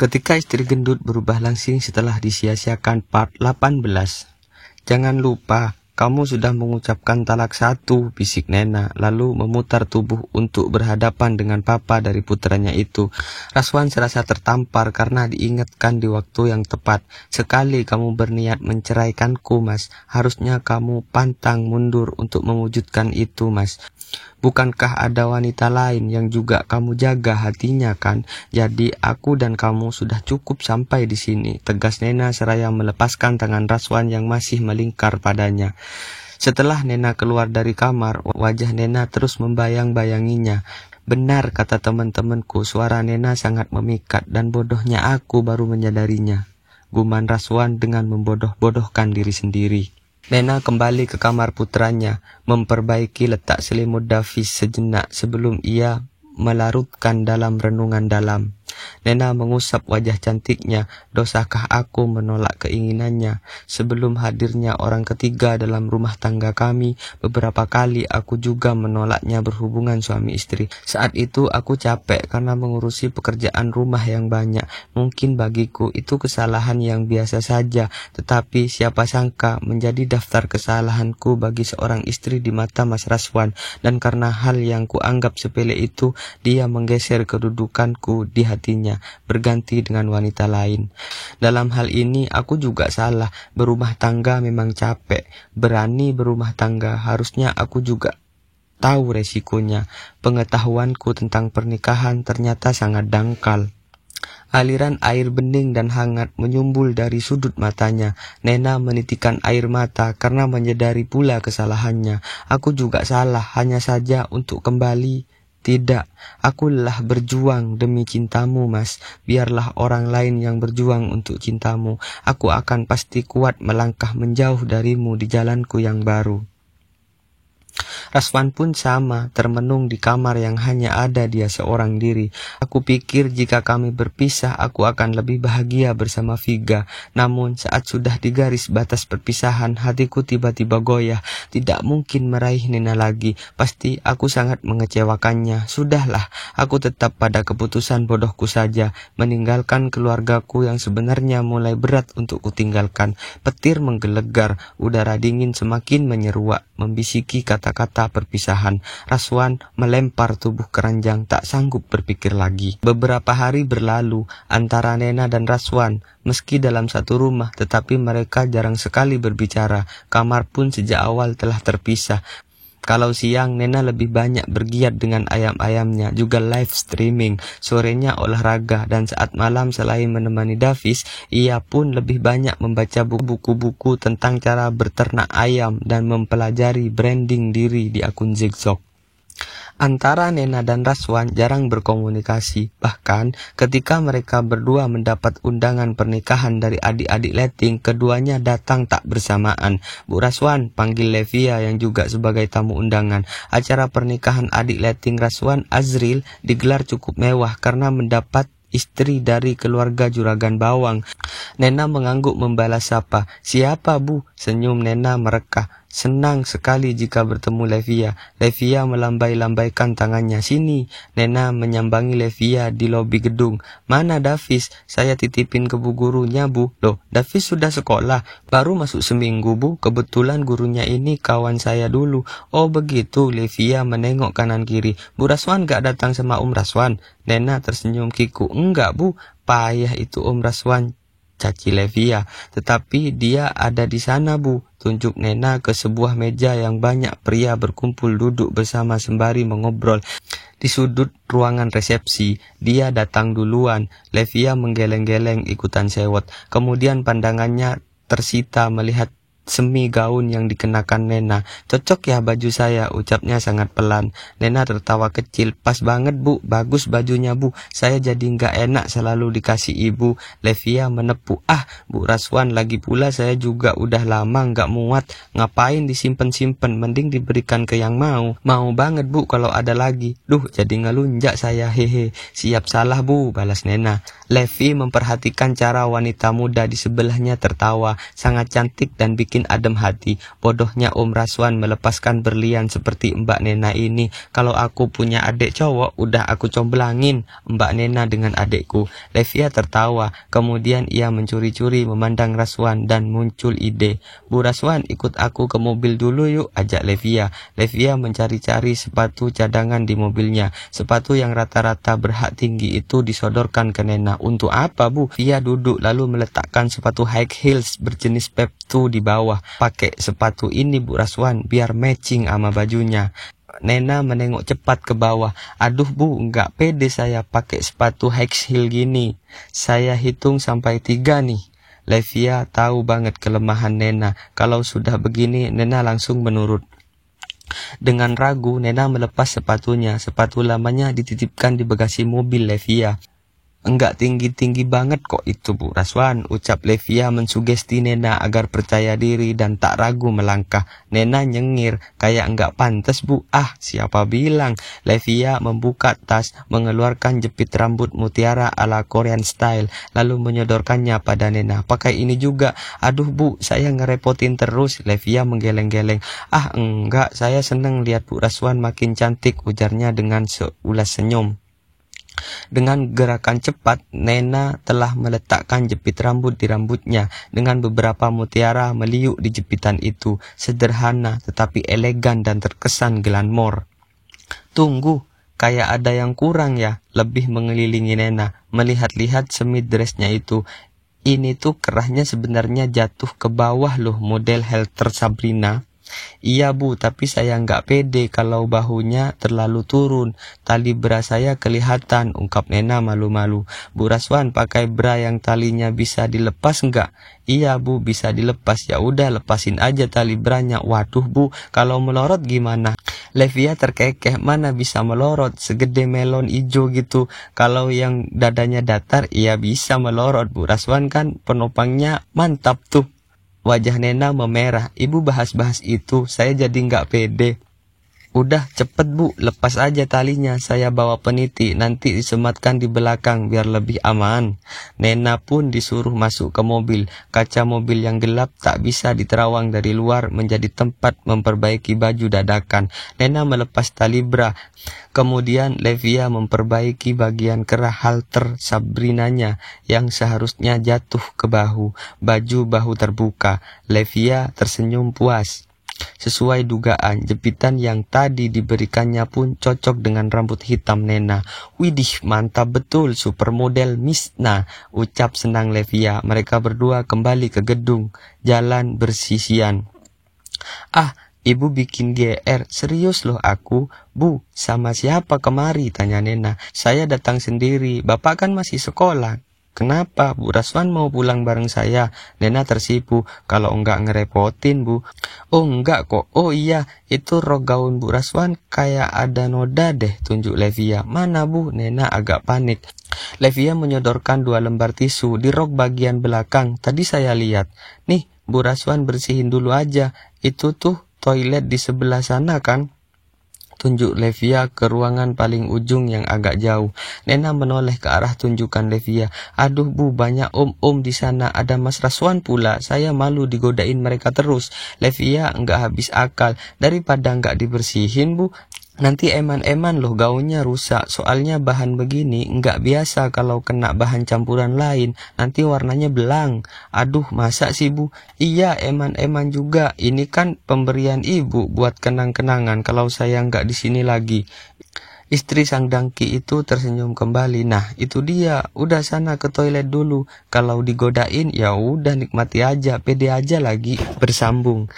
Ketika istri gendut berubah langsing setelah disia-siakan part 18. Jangan lupa, kamu sudah mengucapkan talak 1, bisik Nena, lalu memutar tubuh untuk berhadapan dengan papa dari putranya itu. Raswan serasa tertampar karena diingatkan di waktu yang tepat. Sekali kamu berniat menceraikanku, Mas, harusnya kamu pantang mundur untuk mewujudkan itu, Mas. Bukankah ada wanita lain yang juga kamu jaga hatinya kan? Jadi aku dan kamu sudah cukup sampai di sini, tegas Nena seraya melepaskan tangan Raswan yang masih melingkar padanya. Setelah Nena keluar dari kamar, wajah Nena terus membayang-bayanginya. Benar kata teman-temanku, suara Nena sangat memikat dan bodohnya aku baru menyadarinya, guman Raswan dengan membodoh-bodohkan diri sendiri. Nena kembali ke kamar putranya, memperbaiki letak selimut Davis sejenak sebelum ia melarutkan dalam renungan dalam. Nena mengusap wajah cantiknya. Dosakah aku menolak keinginannya? Sebelum hadirnya orang ketiga dalam rumah tangga kami, beberapa kali aku juga menolaknya berhubungan suami istri. Saat itu aku capek karena mengurusi pekerjaan rumah yang banyak. Mungkin bagiku itu kesalahan yang biasa saja, tetapi siapa sangka menjadi daftar kesalahanku bagi seorang istri di mata Mas Raswan. Dan karena hal yang kuanggap sepele itu, dia menggeser kedudukanku di hatinya, berganti dengan wanita lain. Dalam hal ini aku juga salah. Berumah tangga memang capek. Berani berumah tangga, harusnya aku juga tahu resikonya. Pengetahuanku tentang pernikahan ternyata sangat dangkal. Aliran air bening dan hangat menyumbul dari sudut matanya. Nena menitikan air mata karena menyadari pula kesalahannya. Aku juga salah, hanya saja untuk kembali. Tidak, aku lelah berjuang demi cintamu, Mas. Biarlah orang lain yang berjuang untuk cintamu. Aku akan pasti kuat melangkah menjauh darimu di jalanku yang baru. Raswan pun sama, termenung di kamar yang hanya ada dia seorang diri. Aku pikir jika kami berpisah, aku akan lebih bahagia bersama Viga. Namun saat sudah di garis batas perpisahan, hatiku tiba-tiba goyah. Tidak mungkin meraih Nena lagi. Pasti aku sangat mengecewakannya. Sudahlah, aku tetap pada keputusan bodohku saja, meninggalkan keluargaku yang sebenarnya mulai berat untuk kutinggalkan. Petir menggelegar, udara dingin semakin menyeruak, membisiki kata-kata perpisahan. Raswan melempar tubuh keranjang, tak sanggup berpikir lagi. Beberapa hari berlalu antara Nena dan Raswan. Meski dalam satu rumah, tetapi mereka jarang sekali berbicara. Kamar pun sejak awal telah terpisah. Kalau siang, Nena lebih banyak bergiat dengan ayam-ayamnya, juga live streaming. Sorenya olahraga, dan saat malam selain menemani Davis, ia pun lebih banyak membaca buku-buku tentang cara berternak ayam dan mempelajari branding diri di akun Zigzag. Antara Nena dan Raswan jarang berkomunikasi. Bahkan ketika mereka berdua mendapat undangan pernikahan dari adik-adik Letting, keduanya datang tak bersamaan. Bu Raswan panggil Levia yang juga sebagai tamu undangan. Acara pernikahan adik Letting Raswan, Azril, digelar cukup mewah karena mendapat istri dari keluarga Juragan Bawang. Nena mengangguk membalas sapa. "Siapa, Bu?" Senyum Nena mereka. "Senang sekali jika bertemu Levia." Levia melambai-lambaikan tangannya. "Sini." Nena menyambangi Levia di lobi gedung. "Mana Davis? Saya titipin ke bu gurunya, Bu." "Loh, Davis sudah sekolah? Baru masuk seminggu, Bu. Kebetulan gurunya ini kawan saya dulu." "Oh begitu." Levia menengok kanan kiri. "Bu Raswan gak datang sama Om Raswan?" Nena tersenyum kiku. "Enggak, Bu. Payah itu Om Raswan," caci Levia. "Tetapi dia ada di sana, Bu." Tunjuk Nena ke sebuah meja yang banyak pria berkumpul duduk bersama sembari mengobrol. Di sudut ruangan resepsi, dia datang duluan. Levia menggeleng-geleng ikutan sewot. Kemudian pandangannya tersita melihat semi gaun yang dikenakan Nena. "Cocok ya baju saya," ucapnya sangat pelan. Nena tertawa kecil. "Pas banget, Bu. Bagus bajunya, Bu. Saya jadi nggak enak selalu dikasih Ibu." Levia menepuk. "Ah, Bu Raswan, lagi pula saya juga udah lama nggak muat. Ngapain disimpen-simpen? Mending diberikan ke yang mau." "Mau banget, Bu, kalau ada lagi." "Duh, jadi ngelunjak saya, hehe." "Siap salah, Bu," balas Nena. Levi memperhatikan cara wanita muda di sebelahnya tertawa. Sangat cantik dan bikin bikin adem hati. Bodohnya Om Raswan melepaskan berlian seperti Mbak Nena ini. Kalau aku punya adik cowok, udah aku comblangin Mbak Nena dengan adikku. Levia tertawa, kemudian ia mencuri-curi memandang Raswan dan muncul ide. Bu Raswan, ikut aku ke mobil dulu yuk, ajak Levia. Levia mencari-cari sepatu cadangan di mobilnya. Sepatu yang rata-rata berhak tinggi itu disodorkan ke Nena. Untuk apa, Bu? Levia duduk lalu meletakkan sepatu high heels berjenis Peptu di bawah. Pakai sepatu ini Bu Raswan biar matching sama bajunya. Nena menengok cepat ke bawah. Aduh Bu, nggak pede saya pakai sepatu high heel gini. Saya hitung sampai 3 nih. Levia tahu banget kelemahan Nena. Kalau sudah begini, Nena langsung menurut. Dengan ragu, Nena melepas sepatunya. Sepatu lamanya dititipkan di bagasi mobil Levia. Enggak tinggi-tinggi banget kok itu Bu Raswan, ucap Levia mensugesti Nena agar percaya diri dan tak ragu melangkah. Nena nyengir, kayak enggak pantas Bu. Ah, siapa bilang? Levia membuka tas, mengeluarkan jepit rambut mutiara ala Korean style, lalu menyodorkannya pada Nena. Pakai ini juga. Aduh Bu, saya ngerepotin terus. Levia menggeleng-geleng. Ah enggak, saya seneng lihat Bu Raswan makin cantik, ujarnya dengan seulas senyum. Dengan gerakan cepat, Nena telah meletakkan jepit rambut di rambutnya dengan beberapa mutiara meliuk di jepitan itu. Sederhana tetapi elegan dan terkesan glamor. Tunggu, kayak ada yang kurang ya, lebih mengelilingi Nena, melihat-lihat semi dressnya itu. Ini tuh kerahnya sebenarnya jatuh ke bawah loh, model Helter Sabrina. Iya Bu, tapi saya nggak pede kalau bahunya terlalu turun. Tali bra saya kelihatan, ungkap Nena malu-malu. Bu Raswan, pakai bra yang talinya bisa dilepas nggak? Iya Bu, bisa dilepas. Ya udah, lepasin aja tali branya. Waduh Bu, kalau melorot gimana? Levia terkekeh, mana bisa melorot, segede melon ijo gitu. Kalau yang dadanya datar, iya bisa melorot. Bu Raswan kan penopangnya mantap tuh. Wajah Nena memerah. Ibu bahas-bahas itu, saya jadi nggak pede. Udah cepet Bu, lepas aja talinya, saya bawa peniti, nanti disematkan di belakang biar lebih aman. Nena pun disuruh masuk ke mobil. Kaca mobil yang gelap tak bisa diterawang dari luar menjadi tempat memperbaiki baju dadakan. Nena melepas tali bra. Kemudian Levia memperbaiki bagian kerah halter Sabrinanya yang seharusnya jatuh ke bahu. Baju bahu terbuka. Levia tersenyum puas. Sesuai dugaan, jepitan yang tadi diberikannya pun cocok dengan rambut hitam Nena. Widih, mantap betul, supermodel Misna, ucap senang Levia. Mereka berdua kembali ke gedung, jalan bersisian. Ah, Ibu bikin GR, serius loh aku. Bu, sama siapa kemari? Tanya Nena. Saya datang sendiri, Bapak kan masih sekolah. Kenapa? Bu Raswan mau pulang bareng saya. Nena tersipu. Kalau enggak ngerepotin Bu. Oh enggak kok. Oh iya, itu rok gaun Bu Raswan kayak ada noda deh, tunjuk Levia. Mana Bu? Nena agak panik. Levia menyodorkan 2 lembar tisu di rok bagian belakang. Tadi saya lihat. Nih, Bu Raswan bersihin dulu aja. Itu tuh toilet di sebelah sana kan? Tunjuk Levia ke ruangan paling ujung yang agak jauh. Nena menoleh ke arah tunjukan Levia. Aduh Bu, banyak om-om di sana. Ada Mas Raswan pula. Saya malu digodain mereka terus. Levia enggak habis akal. Daripada enggak dibersihin Bu, nanti eman-eman loh gaunnya rusak. Soalnya bahan begini enggak biasa kalau kena bahan campuran lain. Nanti warnanya belang. Aduh, masa sih Bu? Iya, eman-eman juga. Ini kan pemberian Ibu buat kenang-kenangan kalau saya enggak di sini lagi. Istri sang dangki itu tersenyum kembali. Nah, itu dia. Udah sana ke toilet dulu. Kalau digodain, ya udah nikmati aja. Pede aja lagi. Bersambung.